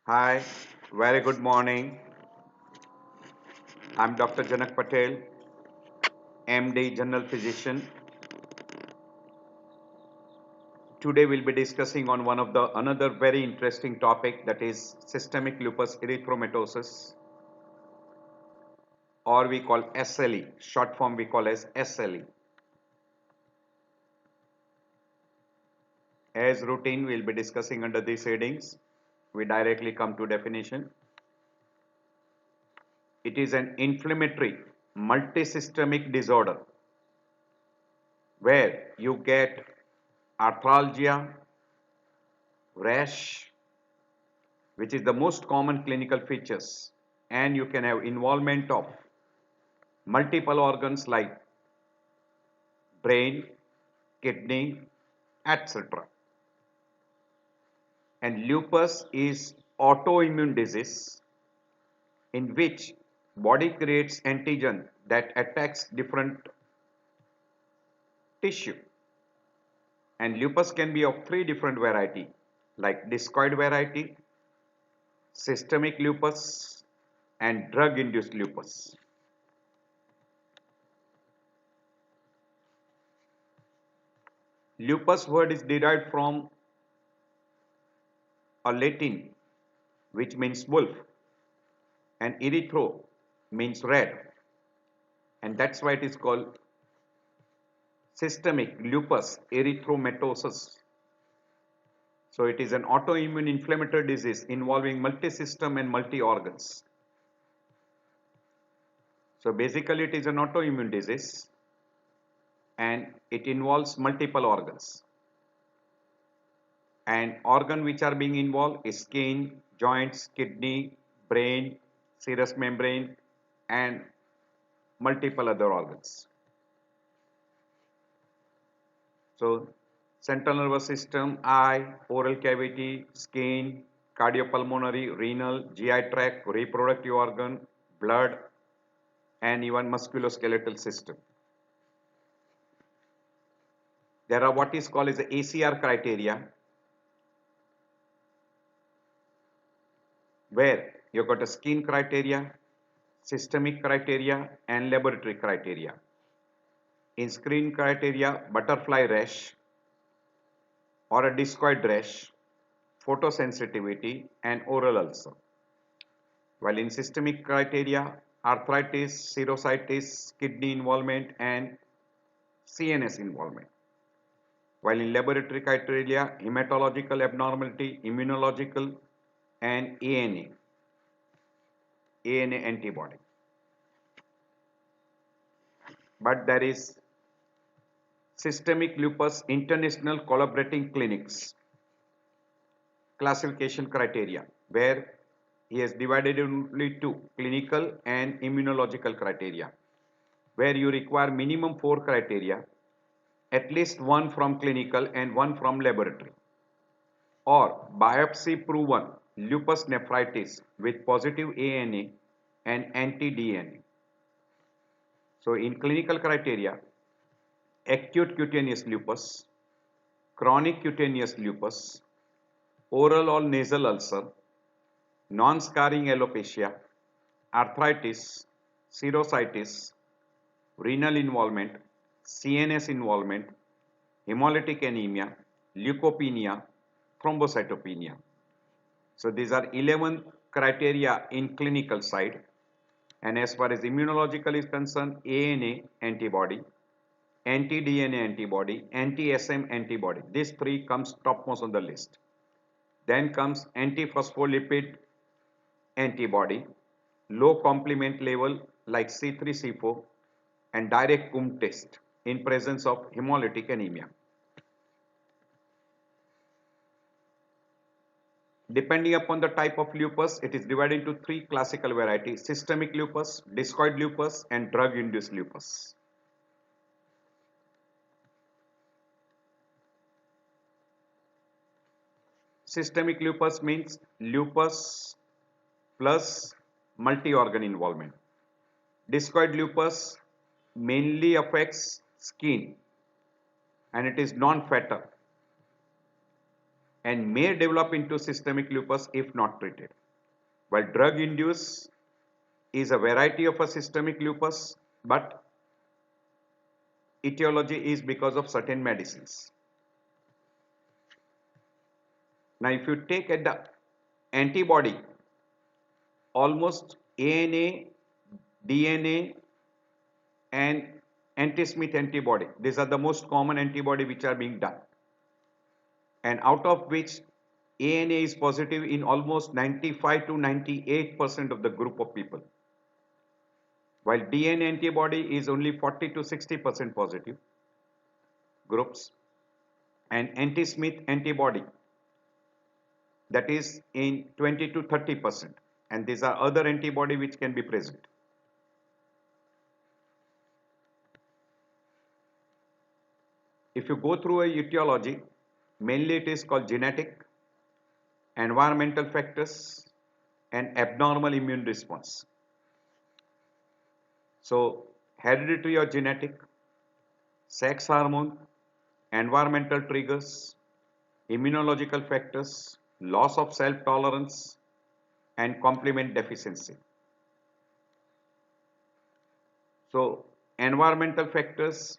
Hi, very good morning. I'm Dr. Janak Patel, MD, General Physician. Today we'll be discussing on one of the another very interesting topic, that is systemic lupus erythematosus, or we call SLE. Short form we call as SLE. As routine, we'll be discussing under these headings. We directly come to definition. It is an inflammatory multisystemic disorder where you get arthralgia, rash, which is the most common clinical features, and you can have involvement of multiple organs like brain, kidney, etc. And lupus is autoimmune disease in which body creates antigen that attacks different tissue, and lupus can be of three different variety like discoid variety, systemic lupus, and drug induced lupus. Lupus word is derived from a Latin which means wolf, and erythro means red, and that's why it is called systemic lupus erythematosus. So it is an autoimmune inflammatory disease involving multi-system and multi-organs. So basically it is an autoimmune disease and it involves multiple organs. And organ which are being involved is skin, joints, kidney, brain, serous membrane, and multiple other organs. So central nervous system, eye, oral cavity, skin, cardiopulmonary, renal, GI tract, reproductive organ, blood, and even musculoskeletal system. There are what is called as the ACR criteria, where you got a skin criteria, systemic criteria, and laboratory criteria. In skin criteria, butterfly rash or a discoid rash, photosensitivity, and oral ulcer. While in systemic criteria, arthritis, serositis, kidney involvement, and CNS involvement. While in laboratory criteria, hematological abnormality, immunological, and ANA antibody. But there is Systemic Lupus International Collaborating Clinics classification criteria, where he has divided only two, clinical and immunological criteria, where you require minimum 4 criteria, at least one from clinical and one from laboratory, or biopsy proven lupus nephritis with positive ANA and anti-DNA. So in clinical criteria, acute cutaneous lupus, chronic cutaneous lupus, oral or nasal ulcer, non-scarring alopecia, arthritis, serositis, renal involvement, CNS involvement, hemolytic anemia, leukopenia, thrombocytopenia. So these are 11 criteria in clinical side, and as far as immunological is concerned, ANA antibody, anti-DNA antibody, anti-SM antibody. These three comes topmost on the list. Then comes anti-phospholipid antibody, low complement level like C3, C4, and direct Coombs test in presence of hemolytic anemia. Depending upon the type of lupus, it is divided into three classical varieties: systemic lupus, discoid lupus, and drug-induced lupus. Systemic lupus means lupus plus multi-organ involvement. Discoid lupus mainly affects skin and it is non-fatal and may develop into systemic lupus if not treated. While drug induced is a variety of a systemic lupus, but etiology is because of certain medicines. Now, if you take at the antibody, almost ANA, DNA, and anti-Smith antibody, these are the most common antibody which are being done, and out of which ANA is positive in almost 95 to 98% of the group of people, while DNA antibody is only 40 to 60% positive groups, and anti-Smith antibody, that is in 20 to 30%, and these are other antibody which can be present. If you go through a etiology, mainly it is called genetic, environmental factors, and abnormal immune response. So hereditary or genetic, sex hormone, environmental triggers, immunological factors, loss of self-tolerance, and complement deficiency. So environmental factors,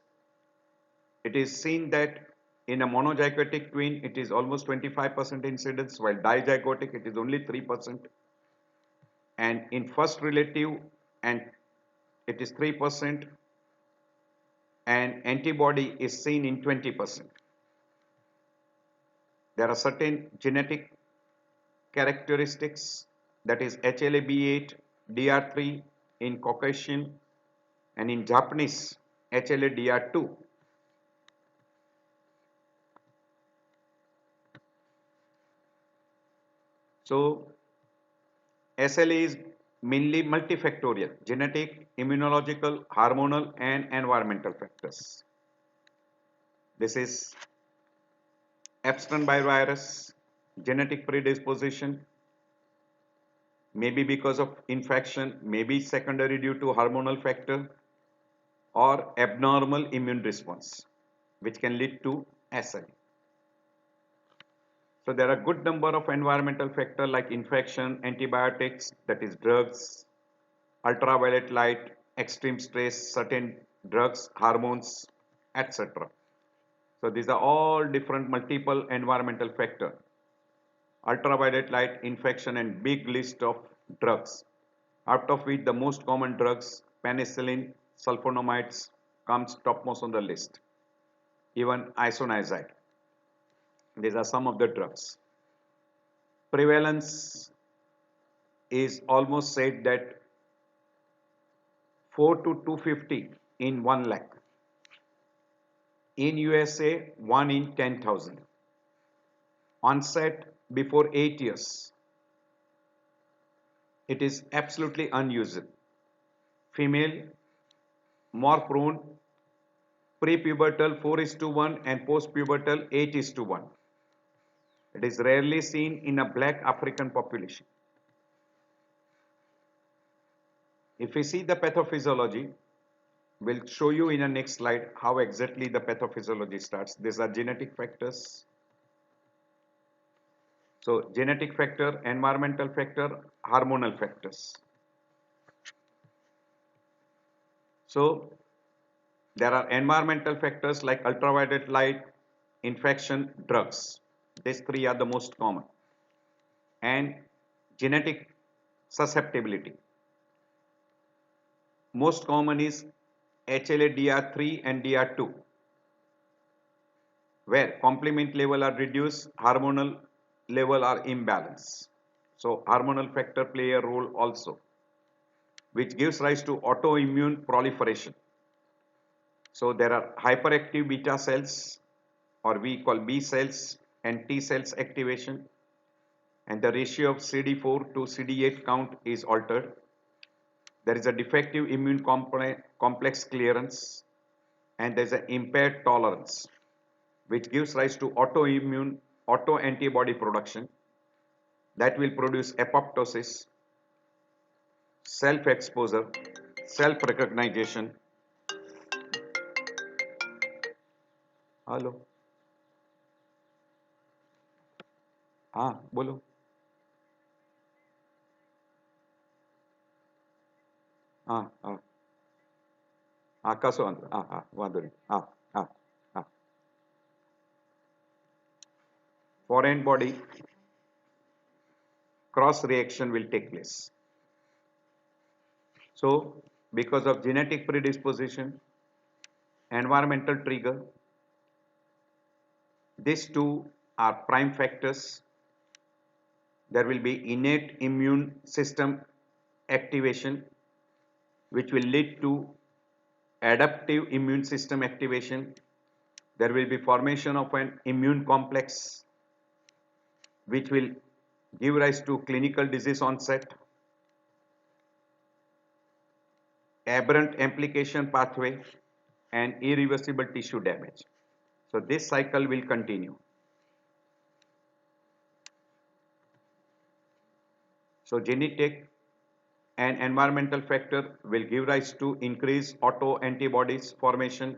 it is seen that in a monozygotic twin it is almost 25% incidence, while dizygotic it is only 3%, and in first relative and it is 3%, and antibody is seen in 20%. There are certain genetic characteristics, that is HLA-B8, DR3 in Caucasian, and in Japanese HLA-DR2. So SLA is mainly multifactorial: genetic, immunological, hormonal, and environmental factors. This is Epstein-Barr virus, genetic predisposition, maybe because of infection, maybe secondary due to hormonal factor, or abnormal immune response, which can lead to SLA. So there are good number of environmental factors like infection, antibiotics, that is drugs, ultraviolet light, extreme stress, certain drugs, hormones, etc. So these are all different multiple environmental factors. Ultraviolet light, infection, and big list of drugs, out of which the most common drugs, penicillin, sulfonamides, comes topmost on the list. Even isoniazid. These are some of the drugs. Prevalence is almost said that 4 to 250 in 1 lakh. In USA, 1 in 10,000. Onset before 8 years. It is absolutely unusual. Female, more prone, prepubertal 4:1 and postpubertal 8:1. It is rarely seen in a black African population. If we see the pathophysiology, we'll show you in the next slide how exactly the pathophysiology starts. These are genetic factors. So genetic factor, environmental factor, hormonal factors. So there are environmental factors like ultraviolet light, infection, drugs. These three are the most common. And genetic susceptibility. Most common is HLA-DR3 and DR2, where complement level are reduced, hormonal level are imbalanced. So hormonal factor play a role also, which gives rise to autoimmune proliferation. So there are hyperactive beta cells, or we call B cells, and T cells activation, and the ratio of CD4 to CD8 count is altered. There is a defective immune complex clearance, and there is an impaired tolerance, which gives rise to autoantibody production that will produce apoptosis, self-exposure, self-recognition. Hello, हाँ बोलो. હા હા હા કશો વાંધો નહીં હા હા foreign body cross reaction will take place. So, because of genetic predisposition, environmental trigger, these two are prime factors. There will be innate immune system activation, which will lead to adaptive immune system activation. There will be formation of an immune complex, which will give rise to clinical disease onset, aberrant amplification pathway, and irreversible tissue damage. So this cycle will continue. So genetic and environmental factor will give rise to increased autoantibodies formation,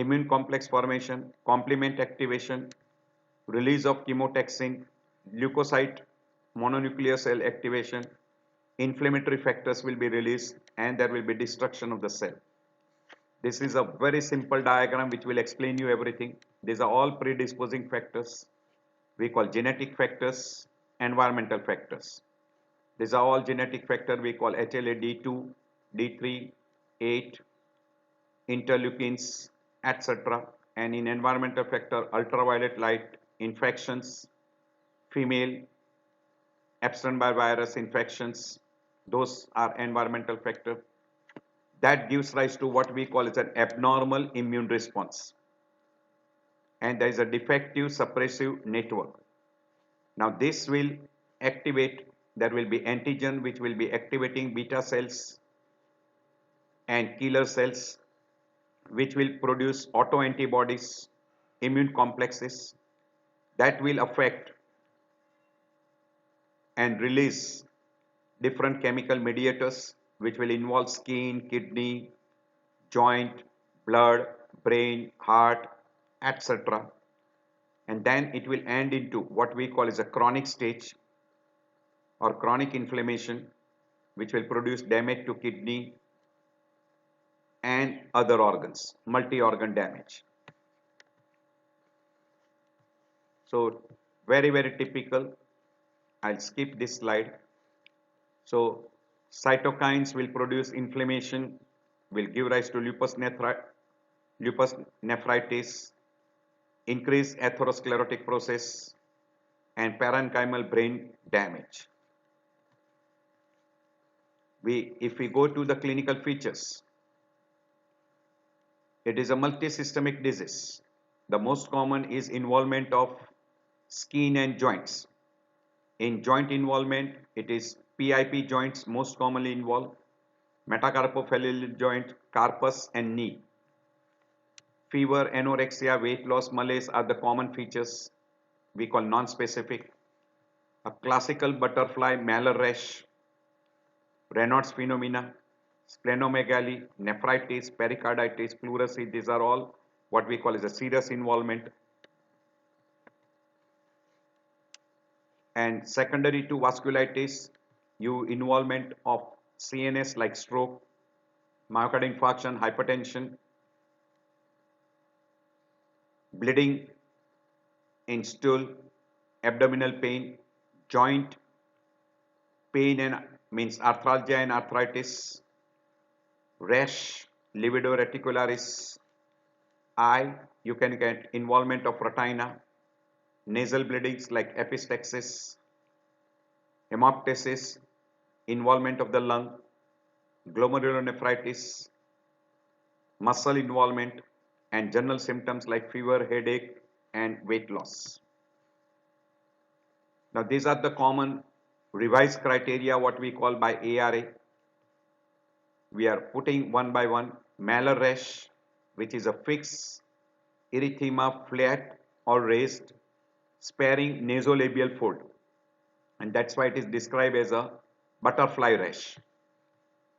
immune complex formation, complement activation, release of chemotaxin, leukocyte mononuclear cell activation, inflammatory factors will be released, and there will be destruction of the cell. This is a very simple diagram which will explain you everything. These are all predisposing factors. We call genetic factors, environmental factors. These are all genetic factors we call HLA D2, D3, 8, interleukins, etc. And in environmental factor, ultraviolet light, infections, female, Epstein-Barr virus infections, those are environmental factors. That gives rise to what we call as an abnormal immune response. And there is a defective suppressive network. Now this will activate, there will be antigen which will be activating beta cells and killer cells which will produce autoantibodies, immune complexes that will affect and release different chemical mediators which will involve skin, kidney, joint, blood, brain, heart, etc. And then it will end into what we call as a chronic stage or chronic inflammation which will produce damage to kidney and other organs, multi-organ damage. So very typical. I'll skip this slide. So cytokines will produce inflammation, will give rise to lupus nephritis, increase atherosclerotic process, and parenchymal brain damage. If we go to the clinical features, it is a multisystemic disease. The most common is involvement of skin and joints. In joint involvement, it is PIP joints most commonly involved, metacarpophalangeal joint, carpus and knee. Fever, anorexia, weight loss, malaise are the common features we call non-specific. A classical butterfly, malar rash, Raynaud's phenomena, splenomegaly, nephritis, pericarditis, pleurisy, these are all what we call as a serious involvement. And secondary to vasculitis, you involvement of CNS like stroke, myocardial infarction, hypertension, bleeding in stool, abdominal pain, joint pain and means arthralgia and arthritis, rash, livedo reticularis, eye, you can get involvement of retina, nasal bleedings like epistaxis, hemoptysis, involvement of the lung, glomerulonephritis, muscle involvement, and general symptoms like fever, headache, and weight loss. Now these are the common revised criteria what we call by ARA. We are putting one by one. Malar rash, which is a fixed erythema, flat or raised, sparing nasolabial fold, and that's why it is described as a butterfly rash.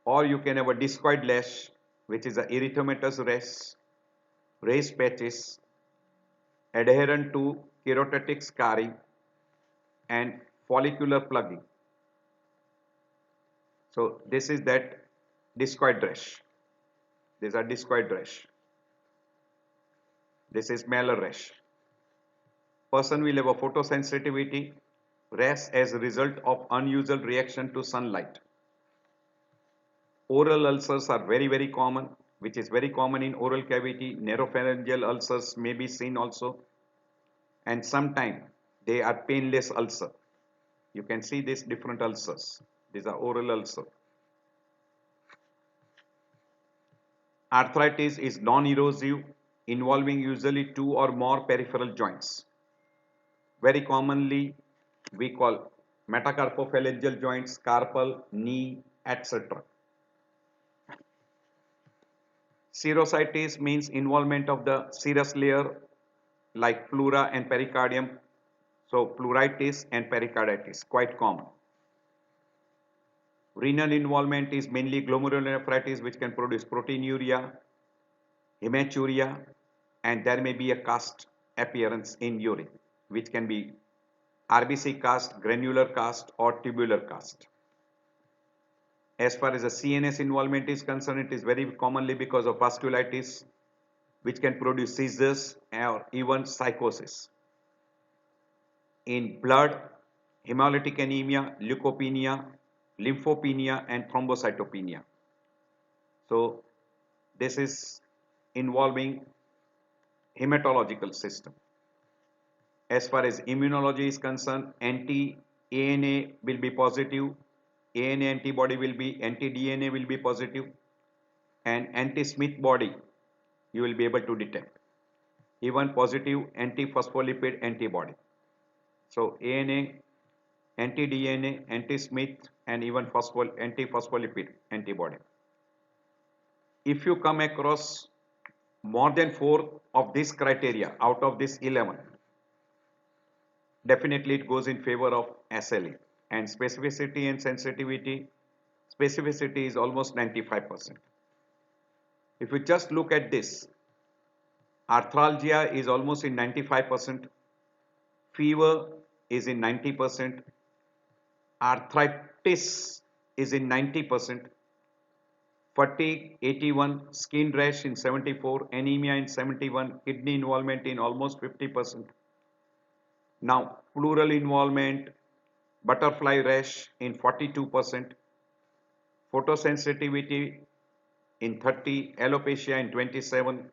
Or you can have a discoid rash, which is a erythematous rash, raised patches, adherent to keratotic scarring and follicular plugging. So this is that discoid rash. These are discoid rash. This is malar rash. Person will have a photosensitivity rash as a result of unusual reaction to sunlight. Oral ulcers are very common, which is very common in oral cavity. Naropharyngeal ulcers may be seen also, and sometimes they are painless ulcer. You can see these different ulcers. These are oral ulcer. Arthritis is non-erosive, involving usually two or more peripheral joints. Very commonly, we call metacarpophalangeal joints, carpal, knee, etc. Serositis means involvement of the serous layer like pleura and pericardium. So pleuritis and pericarditis, quite common. Renal involvement is mainly glomerulonephritis, which can produce proteinuria, hematuria, and there may be a cast appearance in urine, which can be RBC cast, granular cast, or tubular cast. As far as the CNS involvement is concerned, it is very commonly because of vasculitis, which can produce seizures or even psychosis. In blood, hemolytic anemia, leukopenia, lymphopenia, and thrombocytopenia. So this is involving hematological system. As far as immunology is concerned, anti-ANA will be positive, ANA antibody will be, anti-DNA will be positive, and anti-Smith body you will be able to detect. Even positive anti-phospholipid antibody. So ANA, anti-DNA, anti-Smith, and even anti-phospholipid antibody. If you come across more than 4 of these criteria out of this 11, definitely it goes in favor of SLE. And specificity and sensitivity, specificity is almost 95%. If you just look at this, arthralgia is almost in 95%, fever is in 90%, arthritis is in 90%, fatigue 81, skin rash in 74, anemia in 71, kidney involvement in almost 50%. Now pleural involvement, butterfly rash in 42%, photosensitivity in 30, alopecia in 27,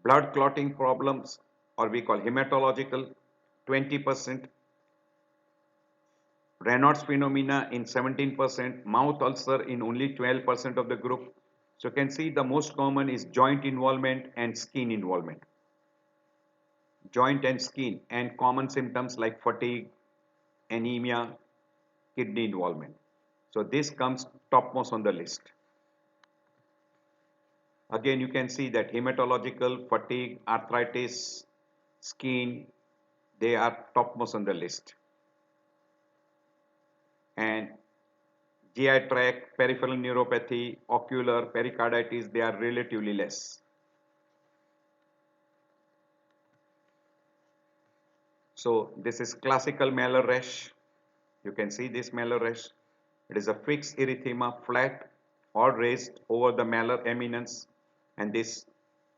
blood clotting problems or we call hematological 20%, Raynaud's phenomena in 17%, mouth ulcer in only 12% of the group. So you can see the most common is joint involvement and skin involvement. Joint and skin, and common symptoms like fatigue, anemia, kidney involvement. So this comes topmost on the list. Again, you can see that hematological, fatigue, arthritis, skin, they are topmost on the list. And GI tract, peripheral neuropathy, ocular, pericarditis, they are relatively less. So this is classical malar rash. You can see this malar rash. It is a fixed erythema, flat or raised over the malar eminence, and this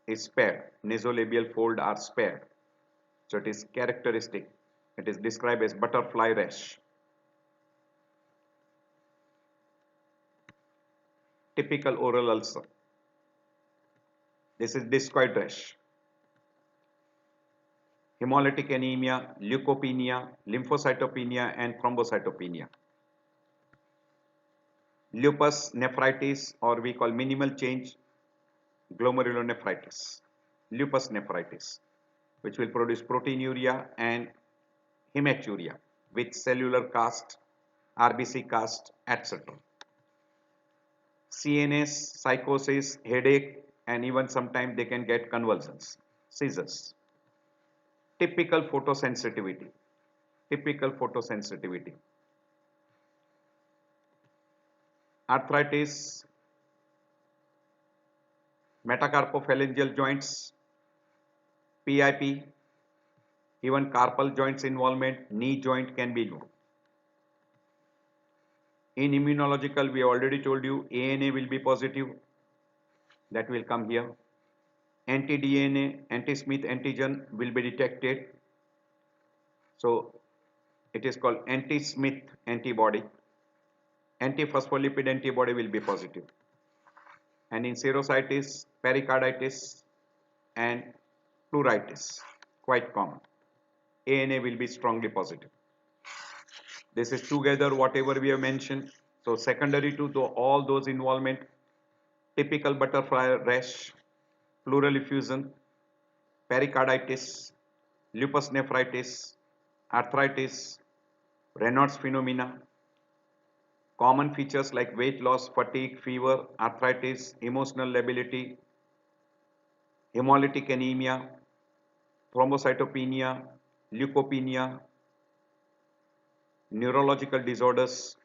is spared. Nasolabial fold are spared. So it is characteristic. It is described as butterfly rash. Typical oral ulcer. This is discoid rash. Hemolytic anemia, leukopenia, lymphocytopenia, and thrombocytopenia. Lupus nephritis, or we call minimal change glomerulonephritis. Lupus nephritis, which will produce proteinuria and hematuria with cellular cast, RBC cast, etc. CNS, psychosis, headache, and even sometimes they can get convulsions, seizures. Typical photosensitivity. Typical photosensitivity. Arthritis, metacarpophalangeal joints, PIP, even carpal joints involvement, knee joint can be involved. In immunological, we already told you ANA will be positive. That will come here. Anti-DNA, anti-Smith antigen will be detected. So it is called anti-Smith antibody. Anti-phospholipid antibody will be positive. And in serositis, pericarditis and pleuritis, quite common. ANA will be strongly positive. This is together whatever we have mentioned. So secondary to all those involvement, typical butterfly rash, pleural effusion, pericarditis, lupus nephritis, arthritis, Raynaud's phenomena, common features like weight loss, fatigue, fever, arthritis, emotional lability, hemolytic anemia, thrombocytopenia, leukopenia, neurological disorders,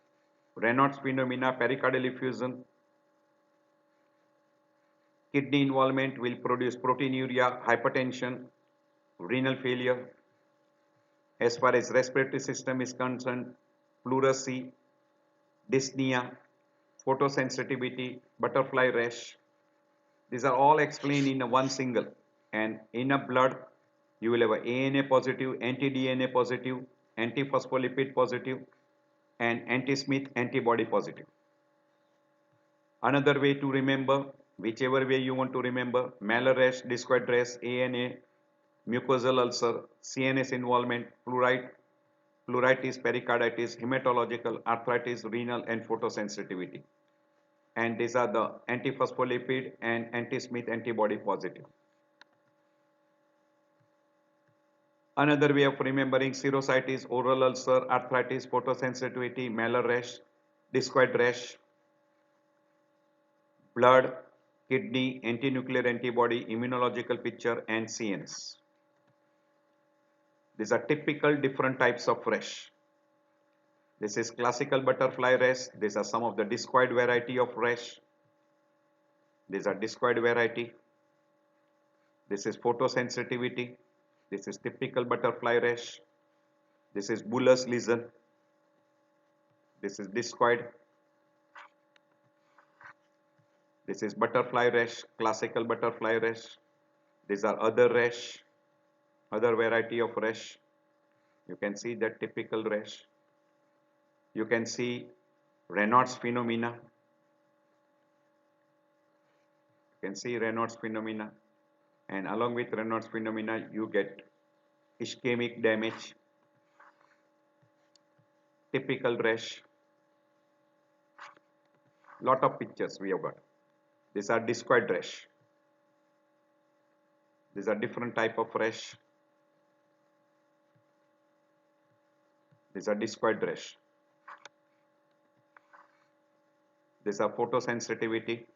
Raynaud's phenomena, pericardial effusion, kidney involvement will produce proteinuria, hypertension, renal failure. As far as respiratory system is concerned, pleurisy, dyspnea, photosensitivity, butterfly rash. These are all explained in one single. And in a blood, you will have a ANA positive, anti-DNA positive, anti-phospholipid positive, and anti-Smith antibody positive. Another way to remember, whichever way you want to remember, malar rash, discoid rash, ANA, mucosal ulcer, CNS involvement, pleuritis, pericarditis, hematological, arthritis, renal, and photosensitivity. And these are the anti-phospholipid and anti-Smith antibody positive. Another way of remembering serositis, oral ulcer, arthritis, photosensitivity, malar rash, discoid rash, blood, kidney, anti-nuclear antibody, immunological picture, and CNS. These are typical different types of rash. This is classical butterfly rash. These are some of the discoid variety of rash. These are discoid variety. This is photosensitivity. This is typical butterfly rash. This is bullous lesion. This is discoid. This is butterfly rash, classical butterfly rash. These are other rash, other variety of rash. You can see that typical rash. You can see Raynaud's phenomena. You can see Raynaud's phenomena. And along with Raynaud's phenomena, you get ischemic damage, typical rash. Lot of pictures we have got. These are discoid rash. These are different type of rash. These are discoid rash. These are photosensitivity.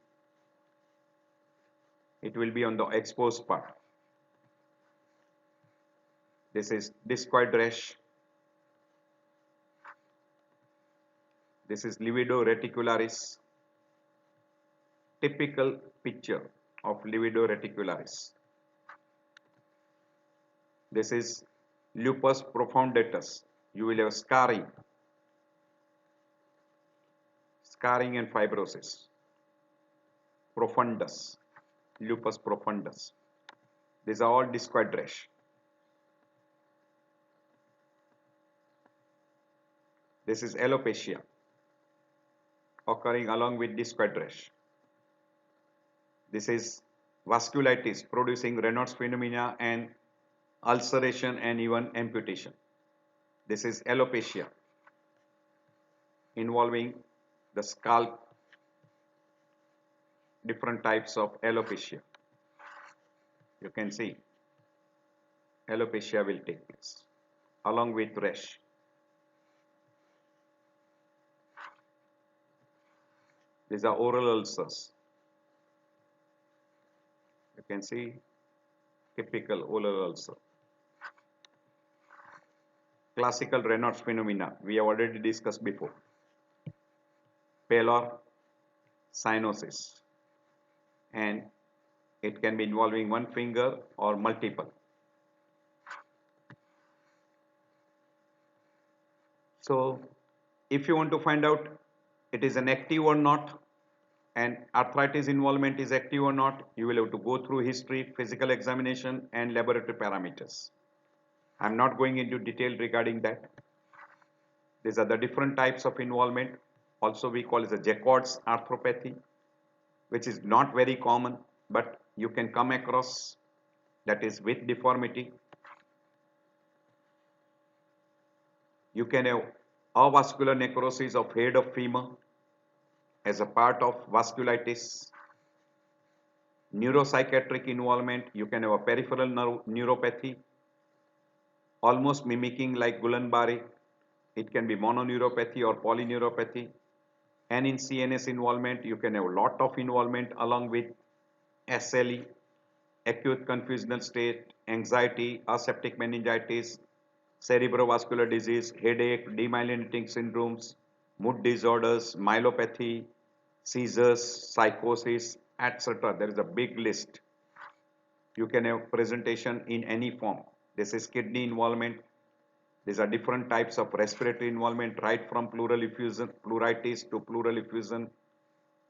It will be on the exposed part. This is discoid rash. This is livedo reticularis. Typical picture of livedo reticularis. This is lupus profundatus. You will have scarring and fibrosis. Profundus, lupus profundus. These are all discoid rash. This is alopecia occurring along with discoid rash. This is vasculitis producing Raynaud's phenomena and ulceration and even amputation. This is alopecia involving the scalp, different types of alopecia. You can see alopecia will take place along with rash. These are oral ulcers. You can see typical oral ulcer. Classical Raynaud's phenomena we have already discussed before. Pallor, cyanosis, and it can be involving one finger or multiple. So if you want to find out it is an active or not, and arthritis involvement is active or not, you will have to go through history, physical examination, and laboratory parameters. I'm not going into detail regarding that. These are the different types of involvement. Also, we call it the Jacquard's arthropathy, which is not very common, but you can come across, that is with deformity. You can have avascular necrosis of head of femur as a part of vasculitis. Neuropsychiatric involvement, you can have a peripheral neuropathy, almost mimicking like Guillain-Barré. It can be mononeuropathy or polyneuropathy. And in CNS involvement, you can have a lot of involvement along with SLE, acute confusional state, anxiety, aseptic meningitis, cerebrovascular disease, headache, demyelinating syndromes, mood disorders, myelopathy, seizures, psychosis, etc. There is a big list. You can have presentation in any form. This is kidney involvement. These are different types of respiratory involvement, right from pleural effusion, pleuritis to pleural effusion,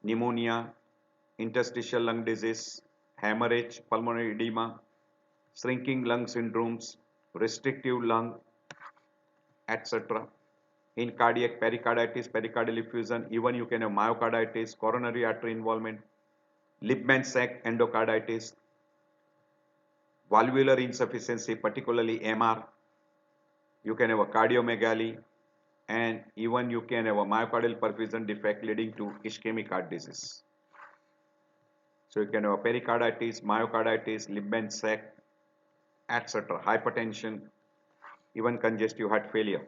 pneumonia, interstitial lung disease, hemorrhage, pulmonary edema, shrinking lung syndromes, restrictive lung, etc. In cardiac pericarditis, pericardial effusion, even you can have myocarditis, coronary artery involvement, Liebman-Sack endocarditis, valvular insufficiency, particularly MR, you can have a cardiomegaly, and even you can have a myocardial perfusion defect leading to ischemic heart disease. So you can have a pericarditis, myocarditis, Liebman-Sack, etc. Hypertension, even congestive heart failure.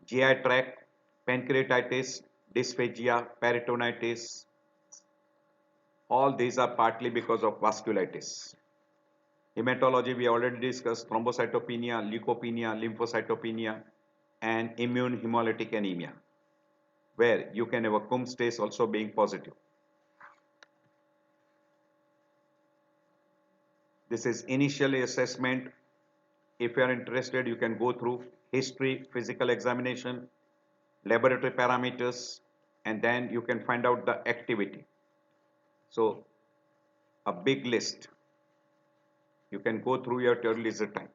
GI tract, pancreatitis, dysphagia, peritonitis, all these are partly because of vasculitis. Hematology, we already discussed thrombocytopenia, leukopenia, lymphocytopenia, and immune hemolytic anemia, where you can have a Coombs test also being positive. This is initial assessment. If you are interested, you can go through history, physical examination, laboratory parameters, and then you can find out the activity. So, a big list. You can go through your leisure time.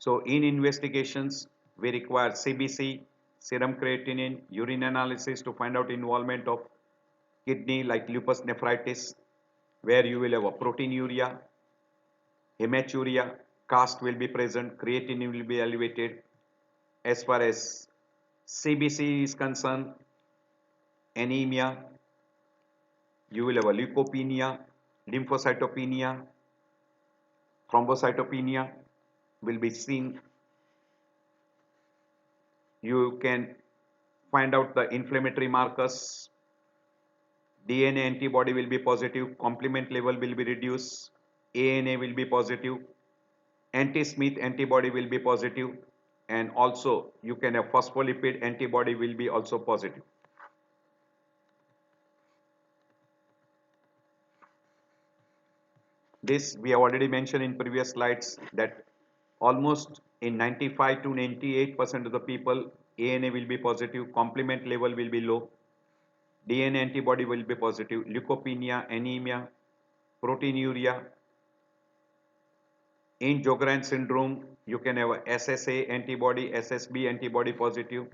So, in investigations, we require CBC, serum creatinine, urine analysis to find out involvement of kidney like lupus nephritis, where you will have a proteinuria, hematuria, cast will be present, creatinine will be elevated. As far as CBC is concerned, anemia, you will have a leukopenia, lymphocytopenia, thrombocytopenia will be seen. You can find out the inflammatory markers. DNA antibody will be positive, complement level will be reduced, ANA will be positive, anti-Smith antibody will be positive, and also you can have phospholipid antibody will be also positive. This we have already mentioned in previous slides that almost in 95 to 98% of the people ANA will be positive, complement level will be low, DNA antibody will be positive, leukopenia, anemia, proteinuria. In Sjogren syndrome, you can have a SSA antibody, SSB antibody positive.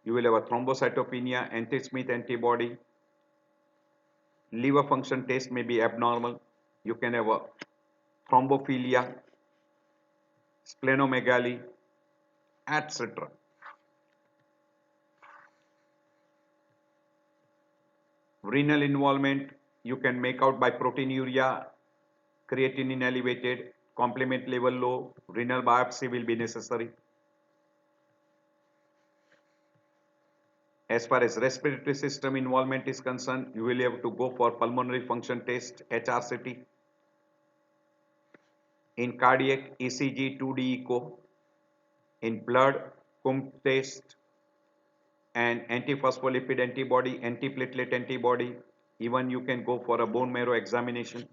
You will have a thrombocytopenia, anti-Smith antibody. Liver function test may be abnormal. You can have a thrombophilia, splenomegaly, etc. Renal involvement, you can make out by proteinuria, creatinine elevated, complement level low, renal biopsy will be necessary. As far as respiratory system involvement is concerned, you will have to go for pulmonary function test, HRCT. In cardiac, ECG, 2D echo. In blood, Coombs test, and antiphospholipid antibody, antiplatelet antibody. Even you can go for a bone marrow examination.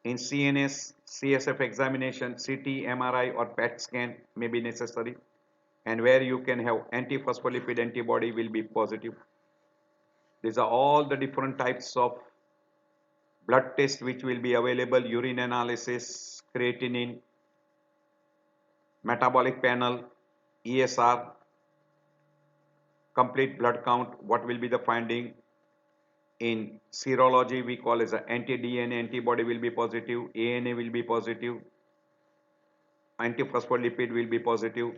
In CNS, CSF examination, CT, MRI or PET scan may be necessary. and where you can have antiphospholipid antibody will be positive. These are all the different types of blood tests which will be available: urine analysis, creatinine, metabolic panel, ESR, complete blood count. What will be the finding? In serology, we call as a anti-DNA antibody will be positive, ANA will be positive, antiphospholipid will be positive,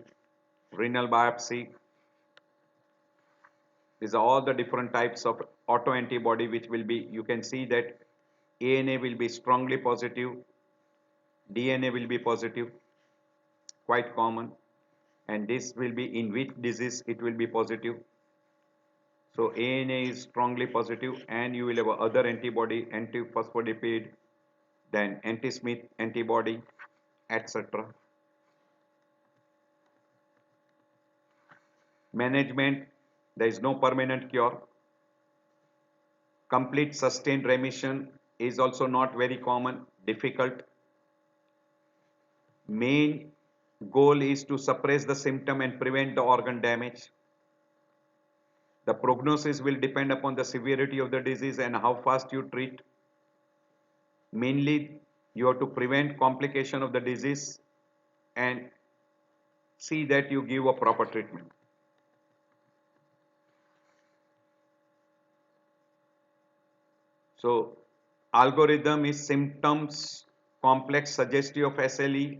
renal biopsy. These are all the different types of autoantibody which will be, you can see that ANA will be strongly positive, DNA will be positive, quite common, and this will be in which disease it will be positive. So ANA is strongly positive, and you will have other antibody, antiphospholipid, then anti-Smith antibody, etc. Management, there is no permanent cure. Complete sustained remission is also not very common, difficult. Main goal is to suppress the symptom and prevent the organ damage. The prognosis will depend upon the severity of the disease and how fast you treat. Mainly, you have to prevent complication of the disease and see that you give a proper treatment. So, algorithm is symptoms complex suggestive of SLE.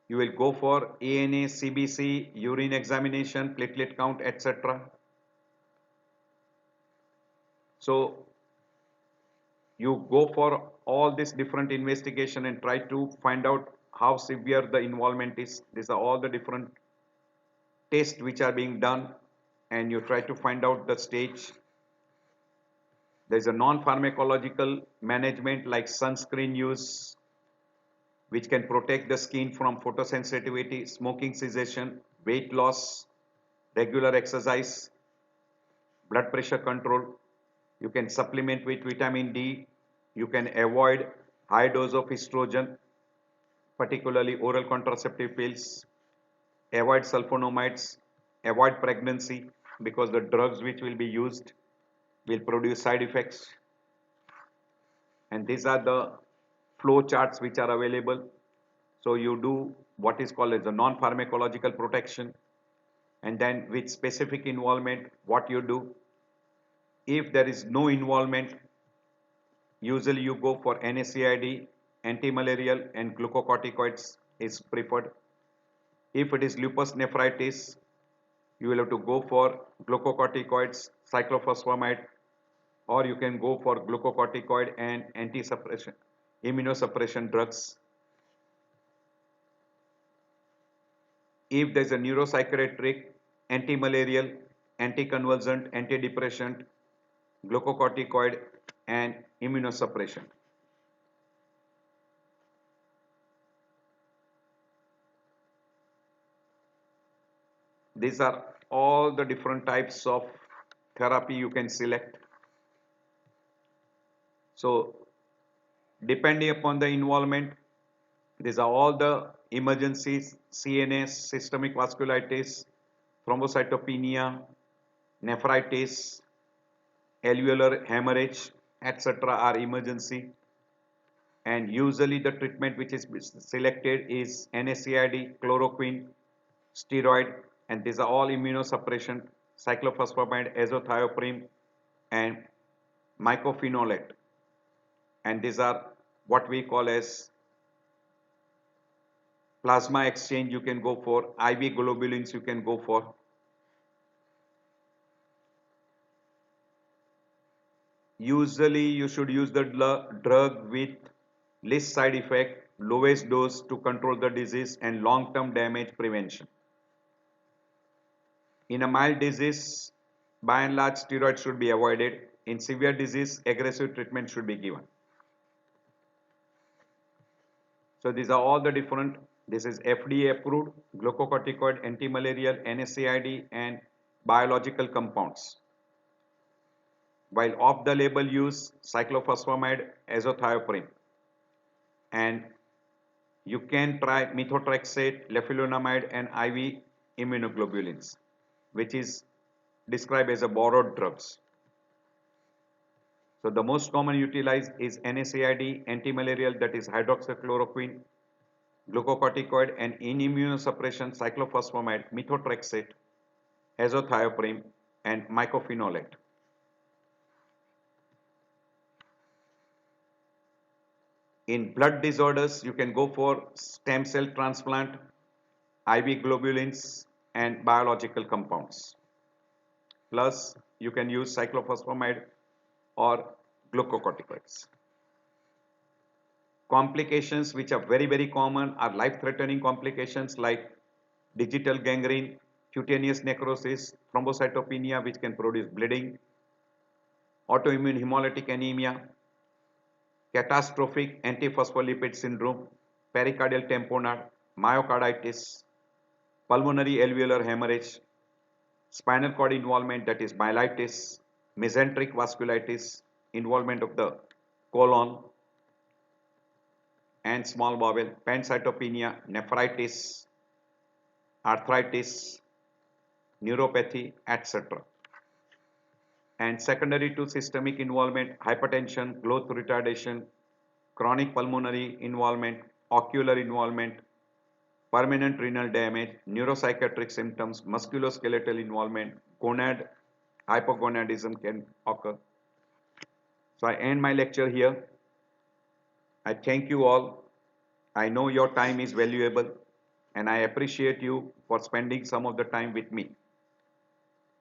You will go for ANA, CBC, urine examination, platelet count, etc. So, you go for all this different investigation and try to find out how severe the involvement is. These are all the different tests which are being done, and you try to find out the stage. There is a non-pharmacological management like sunscreen use, which can protect the skin from photosensitivity, smoking cessation, weight loss, regular exercise, blood pressure control. You can supplement with vitamin D. You can avoid high dose of estrogen, particularly oral contraceptive pills. Avoid sulfonamides. Avoid pregnancy because the drugs which will be used will produce side effects. And these are the flow charts which are available. So you do what is called as a non-pharmacological protection, and then with specific involvement, what you do. If there is no involvement, usually you go for NSAID, anti-malarial and glucocorticoids is preferred. If it is lupus nephritis, you will have to go for glucocorticoids, cyclophosphamide, or you can go for glucocorticoid and anti-suppression, immunosuppression drugs. If there is a neuropsychiatric, anti-malarial, anticonvulsant, antidepressant, glucocorticoid and immunosuppression. These are all the different types of therapy you can select. So depending upon the involvement, these are all the emergencies: CNS, systemic vasculitis, thrombocytopenia, nephritis, alveolar hemorrhage, etc. are emergency. And usually the treatment which is selected is NSAID, chloroquine, steroid, and these are all immunosuppression: cyclophosphamide, azathioprine, and mycophenolate. And these are what we call as plasma exchange you can go for, IV globulins you can go for. Usually you should use the drug with least side effect, lowest dose to control the disease and long-term damage prevention. In a mild disease, by and large steroids should be avoided. In severe disease, aggressive treatment should be given. So these are all the different, this is FDA approved glucocorticoid, anti-malarial, NSAID and biological compounds. While off the label use cyclophosphamide, azathioprine, and you can try methotrexate, leflunomide and IV immunoglobulins, which is described as a borrowed drugs. So the most common utilized is NSAID, antimalarial, that is hydroxychloroquine, glucocorticoid, and in immunosuppression cyclophosphamide, methotrexate, azathioprine, and mycophenolate. In blood disorders, you can go for stem cell transplant, IV globulins, and biological compounds. Plus, you can use cyclophosphamide or glucocorticoids. Complications which are very common are life-threatening complications like digital gangrene, cutaneous necrosis, thrombocytopenia which can produce bleeding, autoimmune hemolytic anemia, catastrophic antiphospholipid syndrome, pericardial tamponade, myocarditis, pulmonary alveolar hemorrhage, spinal cord involvement, that is myelitis, mesenteric vasculitis, involvement of the colon and small bowel, pancytopenia, nephritis, arthritis, neuropathy, etc. And secondary to systemic involvement, hypertension, growth retardation, chronic pulmonary involvement, ocular involvement, permanent renal damage, neuropsychiatric symptoms, musculoskeletal involvement, gonad, hypogonadism can occur. So I end my lecture here. I thank you all. I know your time is valuable and I appreciate you for spending some of the time with me.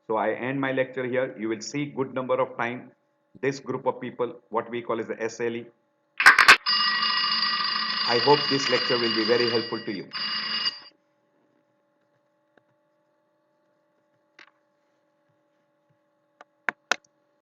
So I end my lecture here. You will see good number of time this group of people, what we call as the SLE. I hope this lecture will be very helpful to you.